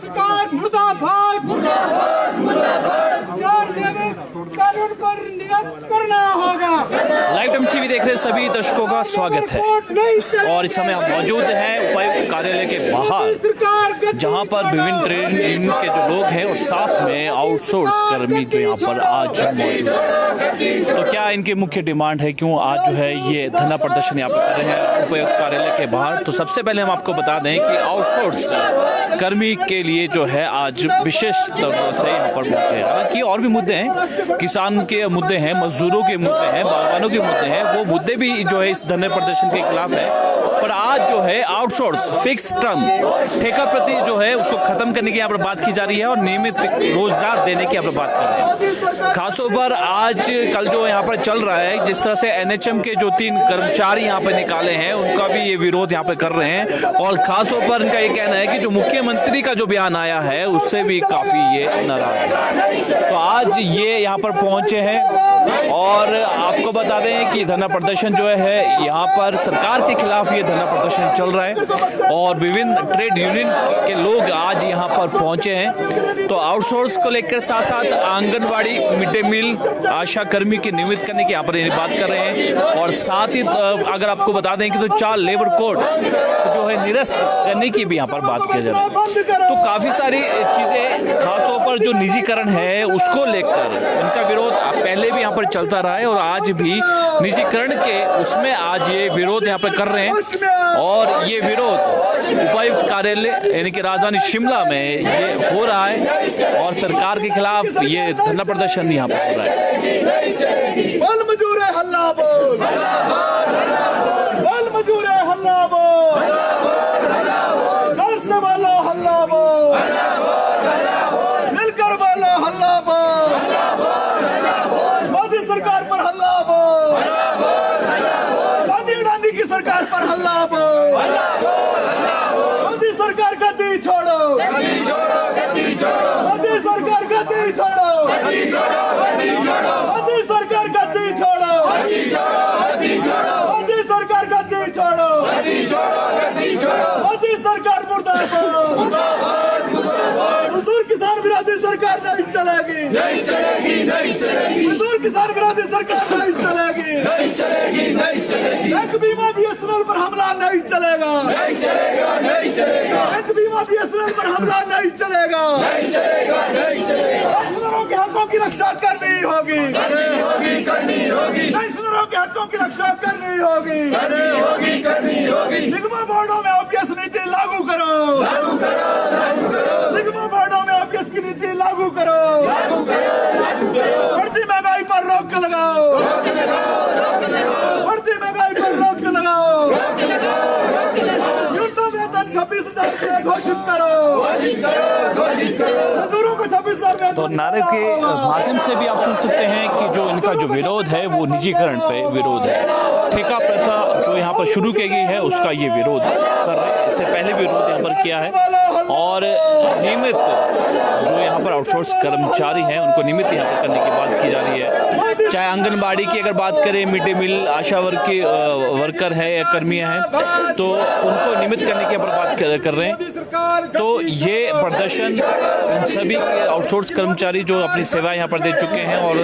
सरकार मुर्दाबाद मुर्दाबाद मुर्दाबाद। कानून पर निरस्त करना होगा। लाइव एमटीवी देख रहे सभी दर्शकों का स्वागत है और इस समय हम मौजूद हैं उपायुक्त कार्यालय के बाहर, जहां पर विभिन्न ट्रेड यूनियन के जो लोग हैं और साथ में आउटसोर्स कर्मी जो यहां पर आज मौजूद हैं। तो क्या इनकी मुख्य डिमांड है, क्यों आज जो है ये धरना प्रदर्शन यहाँ पर कर रहे हैं उपायुक्त कार्यालय के बाहर? तो सबसे पहले हम आपको बता दें कि आउटसोर्स कर्मी के लिए जो है आज विशेष तौर से यहाँ पर पहुंचे हैं। हालांकि और भी मुद्दे हैं, किसान के मुद्दे हैं, मजदूरों के मुद्दे हैं, बागवानों के मुद्दे हैं, वो मुद्दे भी जो है इस धरने प्रदर्शन के खिलाफ है। पर आज जो है आउटसोर्स फिक्स टर्म ठेका प्रति जो है उसको खत्म करने की यहाँ पर बात की जा रही है और नियमित रोजगार देने की यहाँ पर बात कर रहे हैं। खासतौर पर आज कल जो यहाँ पर चल रहा है, जिस तरह से एनएचएम के जो 3 कर्मचारी यहाँ पर निकाले हैं उनका भी ये विरोध यहाँ पर कर रहे हैं और खासतौर पर इनका ये कहना है कि जो मुख्यमंत्री का जो बयान आया है उससे भी काफी ये नाराज है। तो आज ये यहाँ पर पहुंचे हैं और आपको बता दें कि धरना प्रदर्शन जो है यहाँ पर सरकार के खिलाफ ये धरना प्रदर्शन चल रहा है और विभिन्न ट्रेड यूनियन के लोग आज यहाँ पर पहुंचे हैं। तो आउटसोर्स को लेकर साथ साथ आंगनबाड़ी, मिड डे मील, आशा कर्मी की नियमित करने की यहाँ पर बात कर रहे हैं और साथ ही अगर आपको बता दें कि तो 4 लेबर कोड जो है निरस्त करने की भी यहाँ पर बात की जा रही है। तो काफी सारी चीजें, खासतौर पर जो निजीकरण है उसको लेकर इनका विरोध पहले भी यहाँ पर चलता रहा है और आज भी निजीकरण के उसमें आज ये विरोध यहाँ पर कर रहे हैं और ये विरोध उपायुक्त कार्यालय यानी कि राजधानी शिमला में ये हो रहा है और सरकार के खिलाफ ये धरना प्रदर्शन यहाँ पर हो रहा है। बल मजूर है हल्ला बोल, बल मजूर है हल्ला बोल, जोर से बोलो हल्ला बोल, मिलकर बोलो हल्ला बोल, मोदी सरकार पर हल्ला बोल, गांधी की सरकार पर हल्ला बोल, मोदी सरकार गद्दी छोड़ो, मोदी सरकार गद्दी छोड़ो, मोदी सरकार गद्दी छोड़ो, मोदी सरकार गद्दी छोड़ो, मोदी सरकार मुर्दाबाद, मजदूर किसान विरोधी सरकार नहीं चलेगी, नहीं चलेगी, नहीं चलेगी, मजदूर किसान विरोधी सरकार नहीं चलेगी, नहीं चलेगी, नहीं चलेगी। बैंक बीमा बीएसएनएल पर हमला नहीं चलेगा, नहीं चलेगा, नहीं चलेगा। बैंक बीमा बीएसएनएल पर हमला नहीं चलेगा, नहीं चलेगा, नहीं चलेगा। पेंशनरों के हकों की रक्षा करनी होगी, करनी होगी, करनी होगी। पेंशनरों के हकों की रक्षा करनी होगी, करनी होगी, करनी होगी। निगम बोर्डों में ओपीएस नीति लागू करो, लागू करो, लागू करो। निगम बोर्डों में ओपीएस की नीति लागू करो, लागू करो, लागू करो। बढ़ती महंगाई पर रोक लगाओ, रोक लगाओ, रोक लगाओ। बढ़ती महंगाई पर रोक लगाओ, रोक लगाओ, रोक लगाओ। न्यूनतम वेतन 26,000 घोषित करो, घोषित करो, घोषित करो। मजदूरों को 26,000। तो नारे के माध्यम से भी आप सुन सकते हैं कि जो इनका जो विरोध है वो निजीकरण पे विरोध है। ठेका प्रथा जो यहाँ पर शुरू की गई है उसका ये विरोध कर रहे हैं। इससे पहले भी विरोध यहाँ पर किया है और नियमित जो यहाँ पर आउटसोर्स कर्मचारी हैं उनको नियमित यहाँ पर करने की बात की जा रही है। चाहे आंगनबाड़ी की अगर बात करें, मिड डे मील, आशा वर्ग के वर्कर है या कर्मियां हैं तो उनको नियमित करने की यहाँ पर बात कर रहे हैं। तो ये प्रदर्शन सभी आउटसोर्स कर्मचारी जो अपनी सेवाएं यहाँ पर दे चुके हैं और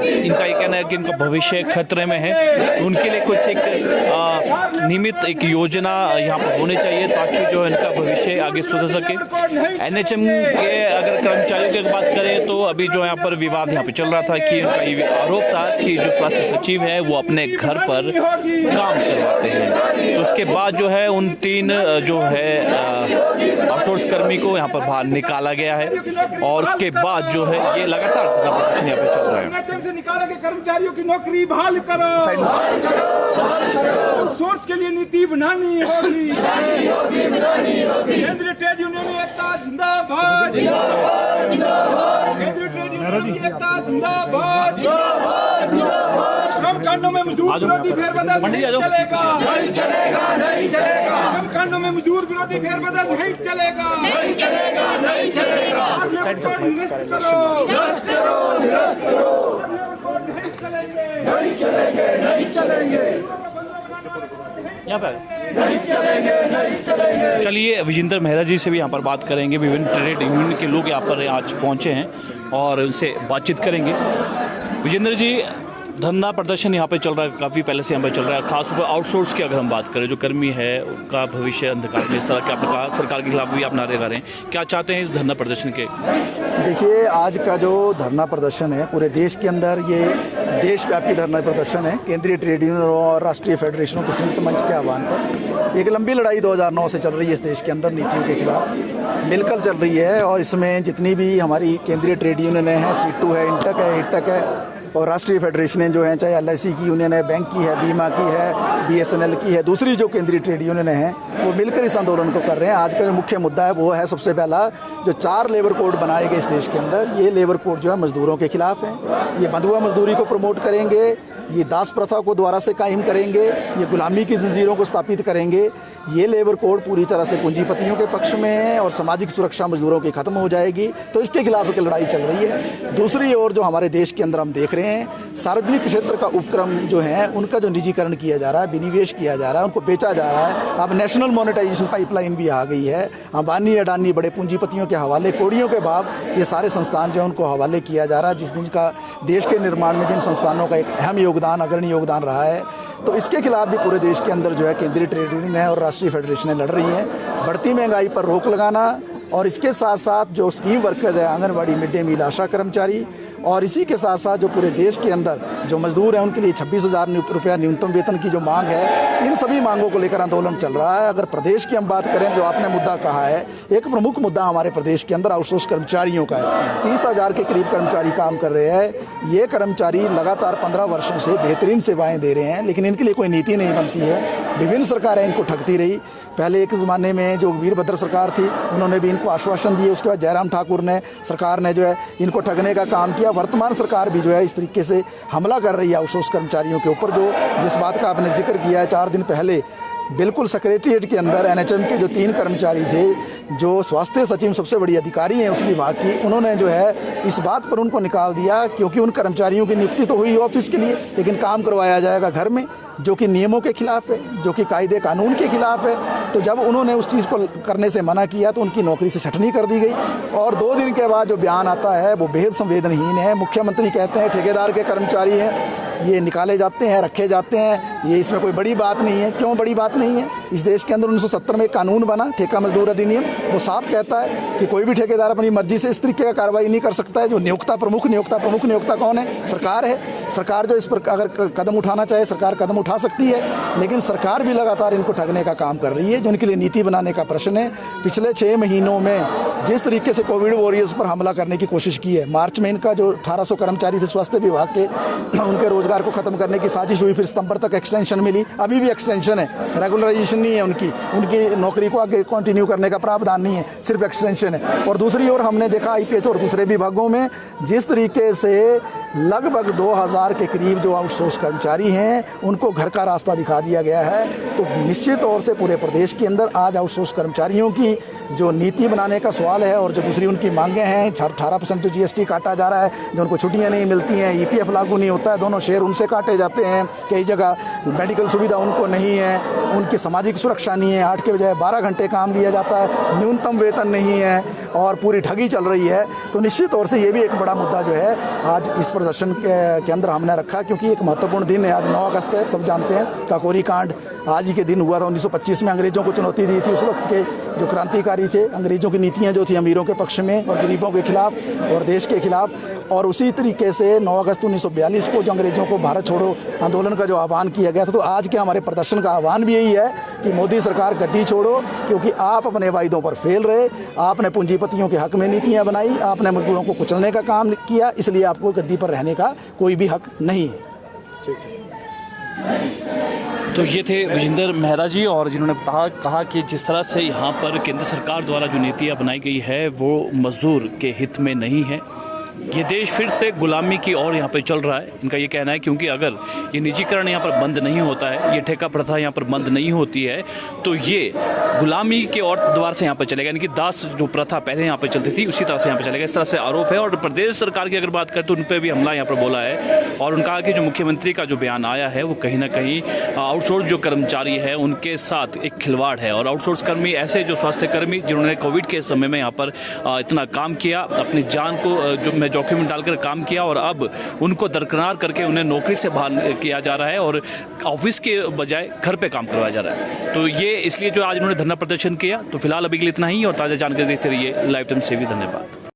इनका ये कहना है कि इनका भविष्य खतरे में है, उनके लिए कुछ एक नियमित एक योजना यहाँ पर होनी चाहिए ताकि जो इनका भविष्य आगे सुधर सके। एनएचएम के अगर कर्मचारियों की बात करें तो अभी जो यहाँ पर विवाद यहाँ पे चल रहा था कि उनका ये आरोप था कि जो स्वास्थ्य सचिव है वो अपने घर पर काम करवाते हैं। तो उसके बाद जो है उन 3 जो है आउटसोर्स कर्मी को यहाँ पर बाहर निकाला गया है और उसके बाद जो है ये लगातार प्रदर्शन यहाँ पे चल रहा है। से निकाले गए कर्मचारियों की नौकरी बहाल करो, आउटसोर्स के लिए नीति बनानी होगी, केंद्रीय ट्रेड यूनियन एकता जिंदाबाद, केंद्रीय ट्रेड यूनियन एकता जिंदाबाद। श्रम कांडों में मजदूर विरोधी फेरबदल नहीं चलेगा, नहीं चलेगा, नहीं चलेगा। श्रम कांडों में मजदूर विरोधी फेरबदल नहीं चलेगा, नहीं चलेगा, नहीं चलेगा। निरस्त करो, निरस्त करो, निरस्त करो। नहीं चलेंगे, नहीं चलेंगे, नहीं चलेंगे। यहाँ पे चलिए विजेंद्र मेहरा जी से भी यहाँ पर बात करेंगे। विभिन्न ट्रेड यूनियन के लोग यहाँ पर आज पहुँचे हैं और उनसे बातचीत करेंगे। विजेंद्र जी, धरना प्रदर्शन यहाँ पे चल रहा है, काफ़ी पहले से यहाँ पे चल रहा है, खासतौर पर आउटसोर्स की अगर हम बात करें, जो कर्मी है उनका भविष्य अंधकार में, इस तरह के आपने कहा सरकार के खिलाफ भी आप नारे लगा रहे हैं, क्या चाहते हैं इस धरना प्रदर्शन के? देखिए, आज का जो धरना प्रदर्शन है पूरे देश के अंदर, ये देशव्यापी धरना प्रदर्शन है केंद्रीय ट्रेड यूनियन और राष्ट्रीय फेडरेशनों के संयुक्त मंच के आह्वान पर। एक लंबी लड़ाई 2009 से चल रही है इस देश के अंदर नीतियों के खिलाफ, मिलकर चल रही है। और इसमें जितनी भी हमारी केंद्रीय ट्रेड यूनियन है, सीटू है, इंटक है, इटक है और राष्ट्रीय फेडरेशनें जो हैं, चाहे LIC की यूनियन है, बैंक की है, बीमा की है, BSNL की है, दूसरी जो केंद्रीय ट्रेड यूनियन हैं, वो मिलकर इस आंदोलन को कर रहे हैं। आज का जो मुख्य मुद्दा है वो है सबसे पहला, जो 4 लेबर कोड बनाए गए इस देश के अंदर, ये लेबर कोड जो है मजदूरों के खिलाफ है। ये बंधुआ मजदूरी को प्रमोट करेंगे, ये दास प्रथा को दोबारा से कायम करेंगे, ये गुलामी की जंजीरों को स्थापित करेंगे। ये लेबर कोड पूरी तरह से पूंजीपतियों के पक्ष में है और सामाजिक सुरक्षा मजदूरों की खत्म हो जाएगी, तो इसके खिलाफ एक लड़ाई चल रही है। दूसरी ओर जो हमारे देश के अंदर हम देख रहे हैं, सार्वजनिक क्षेत्र का उपक्रम जो है उनका जो निजीकरण किया जा रहा है, विनिवेश किया जा रहा है, उनको बेचा जा रहा है। अब नेशनल मोनेटाइजेशन पाइपलाइन भी आ गई है, अंबानी अडानी बड़े पूंजीपतियों के हवाले, कोड़ियों के भाव, ये सारे संस्थान जो है उनको हवाले किया जा रहा है। जिस दिन का देश के निर्माण में जिन संस्थानों का एक अहम योगदान, अग्रणी योगदान रहा है, तो इसके खिलाफ भी पूरे देश के अंदर जो है केंद्रीय ट्रेड यूनियन है और राष्ट्रीय फेडरेशनें लड़ रही हैं। बढ़ती महंगाई पर रोक लगाना और इसके साथ साथ जो स्कीम वर्कर्स है, आंगनबाड़ी, मिड डे मील, आशा कर्मचारी, और इसी के साथ साथ जो पूरे देश के अंदर जो मजदूर हैं उनके लिए 26,000 रुपया न्यूनतम वेतन की जो मांग है, इन सभी मांगों को लेकर आंदोलन चल रहा है। अगर प्रदेश की हम बात करें, जो आपने मुद्दा कहा है, एक प्रमुख मुद्दा हमारे प्रदेश के अंदर आउटसोर्स कर्मचारियों का है। 30,000 के करीब कर्मचारी काम कर रहे हैं। ये कर्मचारी लगातार 15 वर्षों से बेहतरीन सेवाएं दे रहे हैं, लेकिन इनके लिए कोई नीति नहीं बनती है। विभिन्न सरकारें इनको ठगती रही। पहले एक ज़माने में जो वीरभद्र सरकार थी, उन्होंने भी इनको आश्वासन दिए। उसके बाद जयराम ठाकुर ने सरकार ने जो है इनको ठगने का काम किया। वर्तमान सरकार भी जो है इस तरीके से हमला कर रही है आउटसोर्स कर्मचारियों के ऊपर। जो जिस बात का आपने जिक्र किया है, 4 दिन पहले बिल्कुल सेक्रेटरीट के अंदर NHM के जो 3 कर्मचारी थे, जो स्वास्थ्य सचिव सबसे बड़ी अधिकारी हैं उस विभाग की, उन्होंने जो है इस बात पर उनको निकाल दिया, क्योंकि उन कर्मचारियों की नियुक्ति तो हुई ऑफिस के लिए, लेकिन काम करवाया जाएगा घर में, जो कि नियमों के खिलाफ है, जो कि कायदे कानून के खिलाफ है। तो जब उन्होंने उस चीज़ को करने से मना किया तो उनकी नौकरी से छटनी कर दी गई। और 2 दिन के बाद जो बयान आता है वो बेहद संवेदनहीन है। मुख्यमंत्री कहते हैं ठेकेदार के कर्मचारी हैं, ये निकाले जाते हैं, रखे जाते हैं, ये इसमें कोई बड़ी बात नहीं है। क्यों बड़ी बात नहीं है? इस देश के अंदर 1970 में एक कानून बना, ठेका मजदूर अधिनियम, वो साफ कहता है कि कोई भी ठेकेदार अपनी मर्जी से इस तरीके का कार्रवाई नहीं कर सकता है। जो नियोक्ता प्रमुख नियोक्ता कौन है? सरकार है। सरकार जो इस पर अगर कदम उठाना चाहे, सरकार कदम उठा सकती है, लेकिन सरकार भी लगातार इनको ठगने का काम कर रही है। जो इनके लिए नीति बनाने का प्रश्न है। पिछले 6 महीनों में जिस तरीके से कोविड वॉरियर्स पर हमला करने की कोशिश की है, मार्च में इनका जो 1800 कर्मचारी थे स्वास्थ्य विभाग के, उनके रोजगार को खत्म करने की साजिश हुई, फिर सितंबर तक एक्सटेंशन मिली, अभी भी एक्सटेंशन है, रेगुलराइजेशन नहीं है उनकी नौकरी को आगे कंटिन्यू करने का प्रावधान नहीं है, सिर्फ एक्सटेंशन है। और दूसरी ओर हमने देखा IPH और दूसरे विभागों में जिस तरीके से लगभग 2000 के करीब जो आउटसोर्स कर्मचारी हैं उनको घर का रास्ता दिखा दिया गया है। तो निश्चित तौर से पूरे प्रदेश के अंदर आज आउटसोर्स कर्मचारियों की जो नीति बनाने का सवाल है और जो दूसरी उनकी मांगें हैं, 18% जो GST काटा जा रहा है, जो उनको छुट्टियां नहीं मिलती हैं, EPF लागू नहीं होता है, दोनों शेयर उनसे काटे जाते हैं, कई जगह मेडिकल सुविधा उनको नहीं है, उनकी सामाजिक सुरक्षा नहीं है, 8 के बजाय 12 घंटे काम लिया जाता है, न्यूनतम वेतन नहीं है और पूरी ठगी चल रही है। तो निश्चित तौर से ये भी एक बड़ा मुद्दा जो है आज इस प्रदर्शन के अंदर हमने रखा, क्योंकि एक महत्वपूर्ण दिन है। आज 9 अगस्त है, सब जानते हैं। काकोरी कांड आज ही के दिन हुआ था। 1925 में अंग्रेजों को चुनौती दी थी उस वक्त के जो क्रांतिकारी थे। अंग्रेजों की नीतियां जो थी अमीरों के पक्ष में और गरीबों के खिलाफ और देश के खिलाफ। और उसी तरीके से 9 अगस्त 1942 को जो अंग्रेजों को भारत छोड़ो आंदोलन का जो आह्वान किया गया था, तो आज के हमारे प्रदर्शन का आह्वान भी यही है कि मोदी सरकार गद्दी छोड़ो, क्योंकि आप अपने वायदों पर फेल रहे। आपने पूंजीपतियों के हक में नीतियां बनाई, आपने मजदूरों को कुचलने का काम किया, इसलिए आपको गद्दी पर रहने का कोई भी हक नहीं है। तो ये थे विजेंद्र मेहरा जी, और जिन्होंने कहा कि जिस तरह से यहाँ पर केंद्र सरकार द्वारा जो नीतियाँ बनाई गई है वो मजदूर के हित में नहीं है। ये देश फिर से गुलामी की ओर यहाँ पे चल रहा है, इनका ये कहना है। क्योंकि अगर ये निजीकरण यहाँ पर बंद नहीं होता है, ये ठेका प्रथा यहाँ पर बंद नहीं होती है, तो ये गुलामी के और द्वार से यहाँ पर चलेगा। यानी कि दास जो प्रथा पहले यहाँ पर चलती थी उसी तरह से यहाँ पर चलेगा, इस तरह से आरोप है। और प्रदेश सरकार की अगर बात करें तो उन पर भी हमला यहाँ पर बोला है। और उनका कहा कि जो मुख्यमंत्री का जो बयान आया है वो कहीं ना कहीं आउटसोर्स जो कर्मचारी है उनके साथ एक खिलवाड़ है। और आउटसोर्स कर्मी ऐसे जो स्वास्थ्य कर्मी जिन्होंने कोविड के समय में यहाँ पर इतना काम किया, अपनी जान को जो में जोखिम में डालकर काम किया, और अब उनको दरकिनार करके उन्हें नौकरी से बाहर किया जा रहा है और ऑफिस के बजाय घर पे काम करवाया जा रहा है। तो ये इसलिए जो आज उन्होंने धरना प्रदर्शन किया। तो फिलहाल अभी के लिए इतना ही, और ताज़ा जानकारी देखते रहिए लाइव टाइम्स से भी। धन्यवाद।